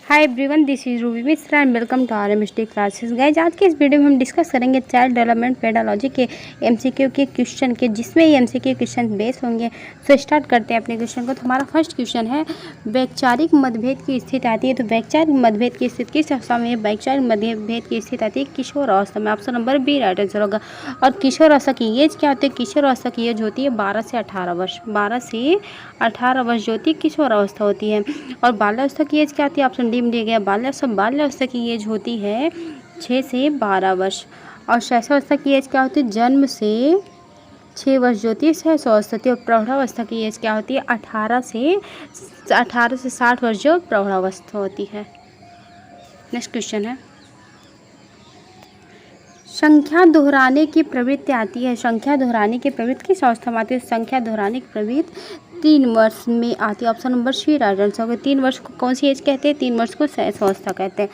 Hi everyone, this is Ruby Mishra and welcome to R MST classes. Guys, आज के इस video में हम डिस्कस करेंगे चाइल्ड डेवलपमेंट पेडालॉजी के एमसीक्यू के क्वेश्चन के, जिसमें ये एमसीक्यू क्वेश्चन बेस होंगे। तो स्टार्ट करते हैं अपने क्वेश्चन को। तो हमारा फर्स्ट क्वेश्चन है, वैचारिक मतभेद की स्थिति आती है। तो वैचारिक मतभेद की स्थिति किस अवस्था में है? वैचारिक मतभेद की स्थिति आती है किशोर अवस्था में। Option number B right answer होगा। और किशोर अवस्था की एज क्या होती है? किशोर अवस्था की एज होती है 12 से 18 वर्ष। 12 से 18 वर्ष जो होती है किशोर अवस्था होती है। और बाल्यावस्था की एज क्या होती है? ऑप्शन डी में दिया गया बाल्यावस्था की एज होती है 6 से 12 वर्ष। और शैशवावस्था की एज क्या होती है? जन्म से 6 वर्ष जो होती है शैशवावस्था होती है। और प्रौढ़ावस्था की एज क्या होती है? 18 से 60 वर्ष जो प्रौढ़ावस्था होती है। नेक्स्ट क्वेश्चन है, संख्या दोहराने की प्रवृत्ति आती है। संख्या दोहराने की प्रवृत्ति किस अवस्था में आती है? संख्या दोहराने की प्रवृत्ति 3 वर्ष में आती है। Option number C right answer होगा। 3 वर्ष को कौन सी एज कहते हैं? 3 वर्ष को शैशवावस्था कहते हैं।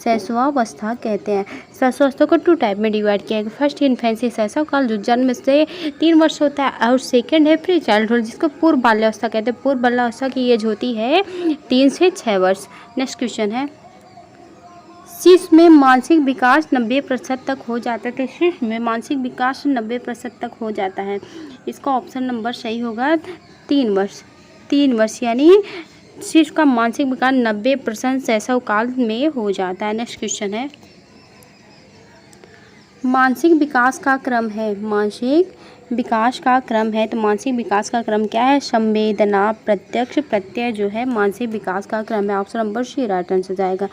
शैशवावस्था कहते हैं। शैशवावस्था को 2 टाइप में डिवाइड किया गया। फर्स्ट इन्फेंसी शैशव काल जो जन्म से 3 वर्ष होता है। और सेकेंड है प्री चाइल्डहुड जिसको पूर्व बाल्यावस्था कहते हैं। पूर्व बाल्यावस्था की एज होती है 3 से 6 वर्ष। नेक्स्ट क्वेश्चन है, शिशु में मानसिक विकास 90% तक हो जाता है। तो शिशु में मानसिक विकास 90% तक हो जाता है। इसका ऑप्शन नंबर सही होगा 3 वर्ष। 3 वर्ष यानी शिशु का मानसिक विकास 90% शैशव काल में हो जाता है। नेक्स्ट क्वेश्चन है, मानसिक विकास का क्रम है। मानसिक विकास का क्रम है। तो मानसिक विकास का क्रम क्या है? संवेदना, प्रत्यक्ष, प्रत्यय जो है मानसिक विकास का क्रम है। Option number C right answer जाएगा।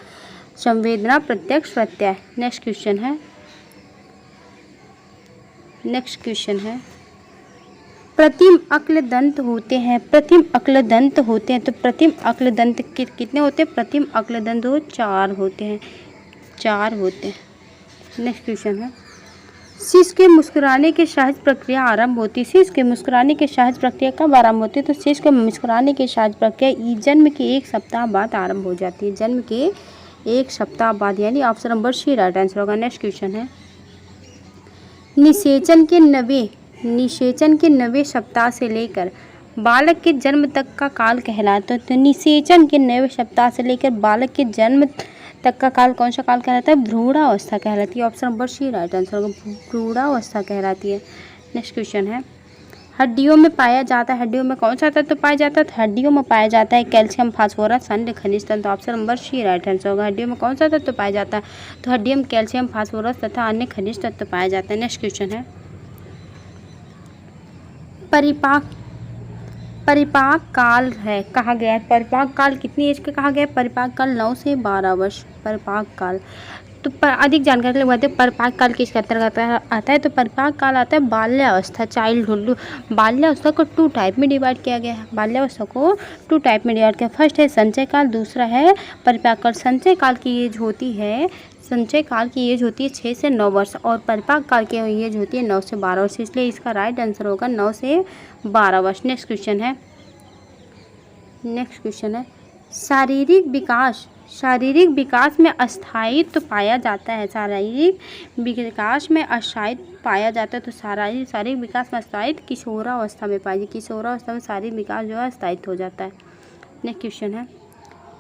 संवेदना, प्रत्यक्ष, प्रत्यय। नेक्स्ट क्वेश्चन है, प्रतिम अक्ल दंत होते हैं। प्रतिम अक्ल दंत होते हैं। तो प्रतिम अक्ल दंत कितने होते हैं? प्रतिम अक्ल दंत 4 होते हैं। 4 होते हैं। नेक्स्ट क्वेश्चन है, शिशु के मुस्कुराने की सहज प्रक्रिया आरंभ होती है। शिशु के मुस्कुराने की सहज प्रक्रिया कब आरंभ होती है? तो शिशु के मुस्कुराने की सहज प्रक्रिया जन्म के 1 सप्ताह बाद आरंभ हो जाती है। जन्म के 1 सप्ताह बाद, यानी option number C right answer होगा। नेक्स्ट क्वेश्चन है, निषेचन के 90 सप्ताह से लेकर बालक के जन्म तक का काल कहलाता है। तो निषेचन के 90 सप्ताह से लेकर बालक के जन्म तक का काल कौन सा काल कहलाता है? भ्रूणावस्था कहलाती है। Option number C right answer होगा। भ्रूणावस्था कहलाती है। नेक्स्ट क्वेश्चन है, हड्डियों में पाया जाता है। हड्डियों में कौन सा तत्व पाया जाता है? हड्डियों में पाया जाता है कैल्शियम, फास्फोरस, अन्य खनिज तत्व। Option number C right answer होगा। हड्डियों में कौन सा तत्व पाया जाता है? तो हड्डियों में कैल्शियम, फास्फोरस तथा अन्य खनिज तत्व पाया जाता है। नेक्स्ट क्वेश्चन है, परिपाक काल है कहा गया है। परिपाक काल कितनी एज का कहा गया है? परिपाक काल 9 से 12 वर्ष। परिपाक काल। तो अधिक जानकारी के लिए बताते हैं परिपाक काल किस अंतर्गत आता है। तो परिपाक काल आता है बाल्यावस्था, चाइल्डहुड। बाल्यावस्था को 2 टाइप में डिवाइड किया गया है। बाल्यावस्था को 2 टाइप में डिवाइड किया। फर्स्ट है संचय काल, दूसरा है परिपाक काल। संचय काल की एज होती है 6 से 9 वर्ष। और परिपाक काल की एज होती है 9 से 12 वर्ष। इसलिए इसका राइट आंसर होगा 9 से 12 वर्ष। नेक्स्ट क्वेश्चन है, शारीरिक विकास में अस्थायित्व पाया जाता है। शारीरिक विकास में अस्थायित्व पाया जाता है। तो शारीरिक विकास में अस्थायित्व किशोरावस्था में पाया जाता है। किशोरावस्था में शारीरिक विकास जो है अस्थायित्व हो जाता है। नेक्स्ट क्वेश्चन है,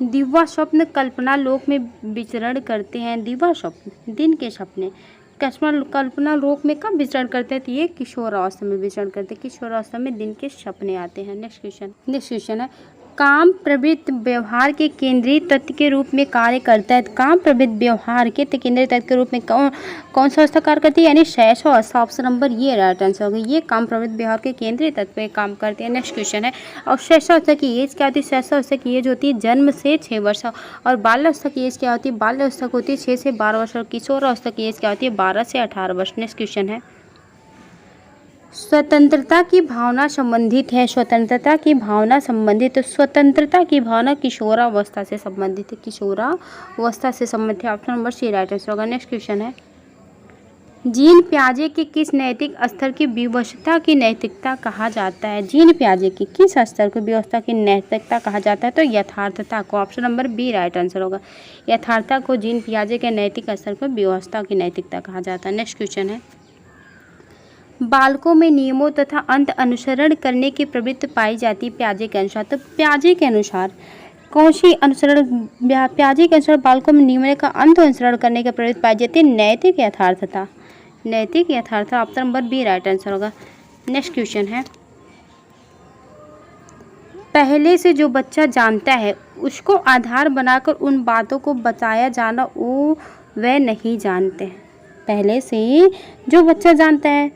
दिव्या स्वप्न कल्पना लोक में विचरण करते हैं। दिव्या स्वप्न दिन के सपने कल्पना लोक में कब विचरण करते हैं? तो ये किशोरावस्था में विचरण करते हैं। किशोरावस्था में दिन के सपने आते हैं। नेक्स्ट क्वेश्चन है, काम प्रवृत्ति व्यवहार के केंद्रीय तत्व के रूप में कार्य करता है। काम प्रवृत्ति व्यवहार के केंद्रीय तत्व के रूप में कौन सा अवस्था कार्य करती है? यानी शैशवावस्था। ऑप्शन नंबर ये राइट आंसर होगा। ये काम प्रवृत्ति व्यवहार के केंद्रीय तत्व पे काम करते हैं। नेक्स्ट क्वेश्चन है, और शैशवावस्था की एज क्या होती है? शैशवावस्था की एज होती है जन्म से 6 वर्ष। और बाल्यावस्था की एज क्या होती है? बाल्यावस्था को होती है 6 से 12 वर्ष। और किशोरावस्था की एज क्या होती है? 12 से 18 वर्ष। नेक्स्ट क्वेश्चन है, स्वतंत्रता की भावना संबंधित है। स्वतंत्रता की भावना संबंधित। तो स्वतंत्रता की भावना किशोरावस्था से संबंधित है। किशोरावस्था से संबंधित है। Option number C right answer होगा। नेक्स्ट क्वेश्चन है, जीन पियाजे के किस नैतिक स्तर की विवशता की नैतिकता कहा जाता है? जीन पियाजे की किस स्तर को व्यवस्था की नैतिकता कहा जाता है? तो यथार्थता को। Option number B right answer होगा। यथार्थता को जीन पियाजे के नैतिक स्तर को व्यवस्था की नैतिकता कहा जाता है। नेक्स्ट क्वेश्चन है, बालकों में नियमों तथा अंत अनुसरण करने की प्रवृत्ति पाई जाती है पियाजे के अनुसार। तो पियाजे के अनुसार कौन सी अनुसरण प्याजे के अनुसार बालकों में नियमों का अंत अनुसरण करने के प्रवृत्ति पाई जाती है? नैतिक यथार्थता। नैतिक यथार्थता option number B right answer होगा। नेक्स्ट क्वेश्चन है, पहले से जो बच्चा जानता है उसको आधार बनाकर उन बातों को बताया जाना वो वह नहीं जानते हैं। पहले से जो बच्चा जानता है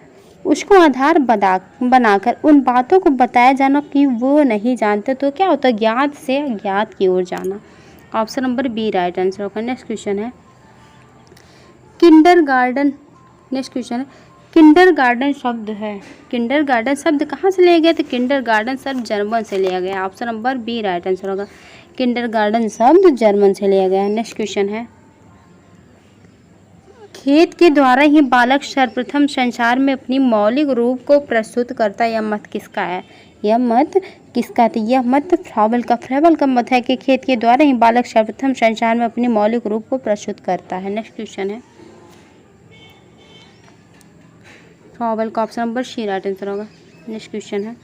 उसको आधार बनाकर उन बातों को बताया जाना कि वो नहीं जानते, तो क्या होता है? ज्ञात से अज्ञात की ओर जाना। Option number B right answer होगा। नेक्स्ट क्वेश्चन है, किंडरगार्टन। नेक्स्ट क्वेश्चन है, किंडरगार्टन शब्द है, किंडरगार्टन शब्द कहाँ से लिया गया? तो किंडरगार्टन शब्द जर्मन से लिया गया। Option number B right answer होगा। किंडरगार्टन शब्द जर्मन से लिया गया है। नेक्स्ट क्वेश्चन है, खेत के द्वारा ही बालक सर्वप्रथम संसार में अपनी मौलिक रूप को प्रस्तुत करता है। यह मत किसका है? यह मत किसका? तो यह मत फ्राबल का मत है कि खेत के द्वारा ही बालक सर्वप्रथम संसार में अपनी मौलिक रूप को प्रस्तुत करता है। नेक्स्ट क्वेश्चन है, फ्राबल का option number C right answer होगा। नेक्स्ट क्वेश्चन है,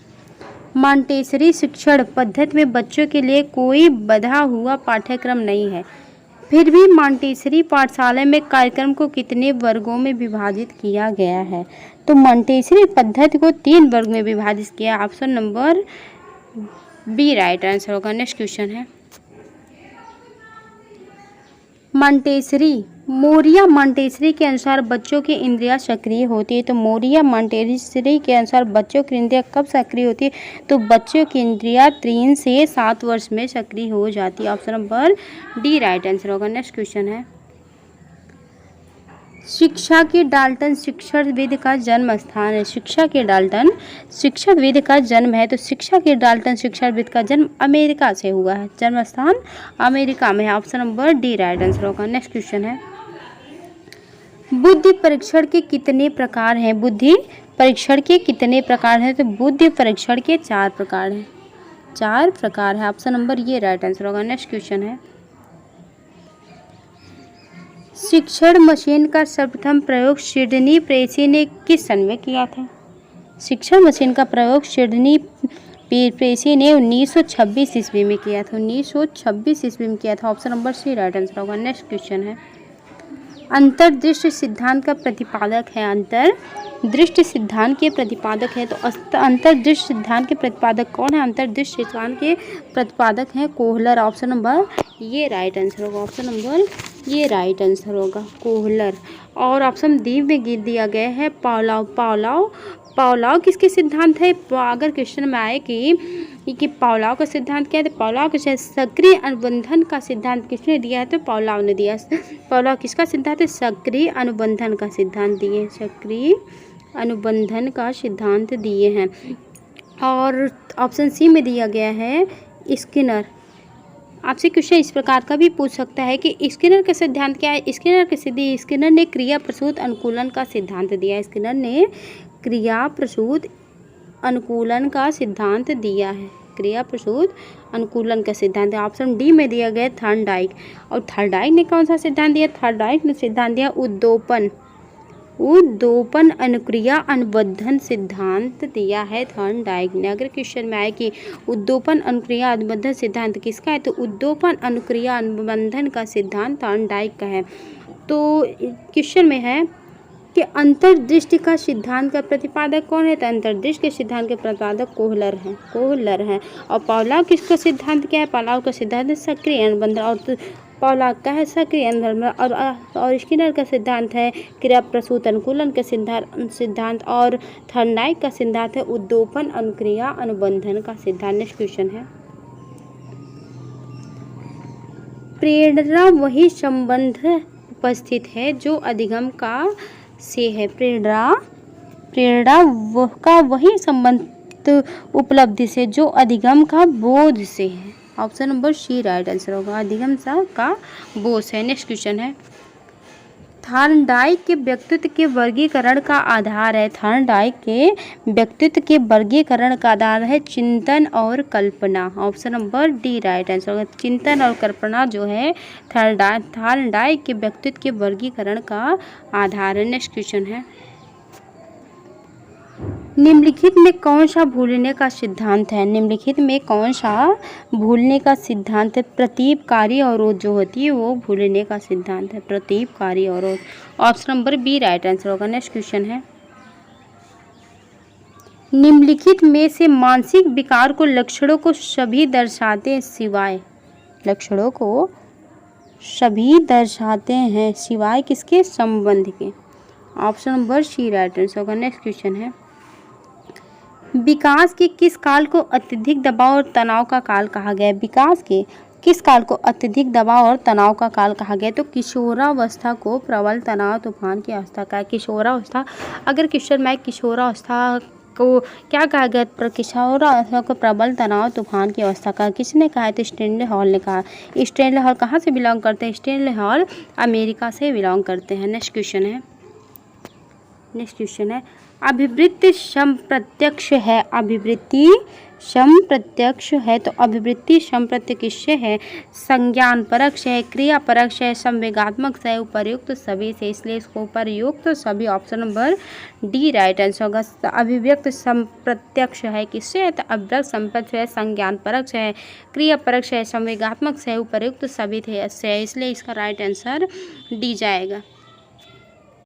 मॉन्टेसरी शिक्षण पद्धति में बच्चों के लिए कोई बंधा हुआ पाठ्यक्रम नहीं है, फिर भी मॉन्टेसरी पाठशाला में कार्यक्रम को कितने वर्गों में विभाजित किया गया है? तो मॉन्टेसरी पद्धति को 3 वर्ग में विभाजित किया। Option number B right answer होगा। नेक्स्ट क्वेश्चन है, मोरिया मॉन्टेसरी के अनुसार बच्चों की इंद्रियां सक्रिय होती है। तो मोरिया मॉन्टेसरी के अनुसार बच्चों की इंद्रियां कब सक्रिय होती है? तो बच्चों की इंद्रियां 3 से 7 वर्ष में सक्रिय हो जाती है। Option number D right answer होगा। नेक्स्ट क्वेश्चन है, शिक्षा के डाल्टन शिक्षण विधि का जन्म स्थान है। शिक्षा के डाल्टन शिक्षण विधि का जन्म है, तो शिक्षा के डाल्टन शिक्षण विधि का जन्म अमेरिका से हुआ है। जन्म स्थान अमेरिका में है। Option number D right answer होगा। नेक्स्ट क्वेश्चन है, बुद्धि परीक्षण के कितने प्रकार हैं? बुद्धि परीक्षण के कितने प्रकार हैं? तो बुद्धि परीक्षण के 4 प्रकार हैं। 4 प्रकार है। ऑप्शन नंबर ये राइट आंसर होगा। नेक्स्ट क्वेश्चन है, शिक्षण मशीन का सर्वप्रथम प्रयोग सिडनी प्रेसी ने किस सन में किया था? शिक्षण मशीन का प्रयोग सिडनी प्रेसी ने 1926 ईस्वी में किया था। 1926 ईस्वी में किया था। Option number C right answer होगा। नेक्स्ट क्वेश्चन है, अंतर्दृष्टि सिद्धांत का प्रतिपादक है। अंतर्दृष्टि सिद्धांत के प्रतिपादक है, तो अंतर्दृष्टि सिद्धांत के प्रतिपादक कौन है? अंतर्दृष्टि सिद्धांत के प्रतिपादक हैं कोहलर। ऑप्शन नंबर ये राइट आंसर होगा। ऑप्शन नंबर ये राइट आंसर होगा, कोहलर। और ऑप्शन डी में गिर दिया गया है पावलोव किसके सिद्धांत है? अगर क्वेश्चन में आए कि पावलोव का सिद्धांत क्या है, तो पावलोव का सक्रिय अनुबंधन का सिद्धांत किसने दिया है? तो पावलोव ने दिया। पावलोव किसका सिद्धांत है? सक्रिय अनुबंधन का सिद्धांत दिए। सक्रिय अनुबंधन का सिद्धांत दिए हैं। और ऑप्शन सी में दिया गया है स्किनर। आपसे क्वेश्चन इस प्रकार का भी पूछ सकता है कि स्किनर का सिद्धांत क्या है? स्किनर ने क्रिया प्रसूत अनुकूलन का सिद्धांत दिया है। स्किनर ने क्रिया प्रसूत अनुकूलन का सिद्धांत दिया है। क्रिया प्रसूत अनुकूलन का सिद्धांत है। ऑप्शन डी में दिया गया थॉर्नडाइक। और थॉर्नडाइक ने कौन सा सिद्धांत दिया? थॉर्नडाइक ने सिद्धांत दिया उद्दोपन अनुक्रिया अनुबंधन सिद्धांत दिया है थॉर्नडाइक ने। अगर क्वेश्चन में आए कि उद्दोपन अनुक्रिया अनुबंधन सिद्धांत किसका है, तो उद्दोपन अनुक्रिया अनुबंधन का सिद्धांत थॉर्नडाइक का है। तो क्वेश्चन में है कि अंतर्दृष्टि का सिद्धांत का प्रतिपादक कौन है? तो अंतर्दृष्टि के सिद्धांत के प्रतिपादक कोहलर हैं। और पावलोव किसका सिद्धांत क्या है? पावलोव का सिद्धांत है सक्रिय अनुबंधन। और पावलोव का है सक्रिय अनुबंधन। और स्किनर का सिद्धांत है क्रिया प्रसूत अनुकूलन का सिद्धांत। और थॉर्नडाइक का सिद्धांत है उद्दोपन अनुक्रिया अनुबंधन का सिद्धांत। नेक्स्ट क्वेश्चन है, प्रेरणा वही संबंध उपस्थित है जो अधिगम का से है। प्रेरणा का वही संबंध उपलब्धि से जो अधिगम का बोध से है। Option number C right answer होगा। अधिगम का बोध है। नेक्स्ट क्वेश्चन है, थॉर्नडाइक के व्यक्तित्व के वर्गीकरण का आधार है। थॉर्नडाइक के व्यक्तित्व के वर्गीकरण का आधार है चिंतन और कल्पना। Option number D right answer होगा। चिंतन और कल्पना जो है थॉर्नडाइक के व्यक्तित्व के वर्गीकरण का आधार है। नेक्स्ट क्वेश्चन है, निम्नलिखित में कौन सा भूलने का सिद्धांत है? निम्नलिखित में कौन सा भूलने का सिद्धांत है? प्रतीपकारी अवरोध जो होती है वो भूलने का सिद्धांत है, प्रतीपकारी अवरोध। Option number B right answer होगा। नेक्स्ट क्वेश्चन है, निम्नलिखित में से मानसिक विकार को लक्षणों को सभी दर्शाते हैं सिवाय, लक्षणों को सभी दर्शाते हैं सिवाय किसके? संबंध के। Option number C right answer होगा। नेक्स्ट क्वेश्चन है, विकास के किस काल को अत्यधिक दबाव और तनाव का काल कहा गया है? विकास के किस काल को अत्यधिक दबाव और तनाव का काल कहा गया है? तो किशोरावस्था को प्रबल तनाव तूफान की अवस्था का है। किशोरावस्था, अगर क्वेश्चन में किशोरावस्था को क्या कहा गया? किशोरावस्था को प्रबल तनाव तूफान की अवस्था का किसने कहा है? तो स्टैनले हॉल ने कहा। स्टैनले हॉल कहाँ से बिलोंग करते हैं? स्टैनले हॉल अमेरिका से बिलोंग करते हैं। नेक्स्ट क्वेश्चन है, अभिवृत्ति समप्रत्यक्ष है। अभिवृत्ति समप्रत्यक्ष है तो अभिवृत्ति समप्रत्यक्ष किससे है? संज्ञान परक से है, क्रिया परक से है, संवेगात्मक से है, उपर्युक्त सभी से, इसलिए इसको उपर्युक्त सभी। Option number D right answer होगा। अभिव्यक्त संप्रत्यक्ष है किससे है? तो अभिव्यक्त संप्रत्यक्ष है, संज्ञान परक से है, क्रिया परक से है, संवेगात्मक से है, उपर्युक्त सभी थे से, इसलिए इसका राइट आंसर डी जाएगा।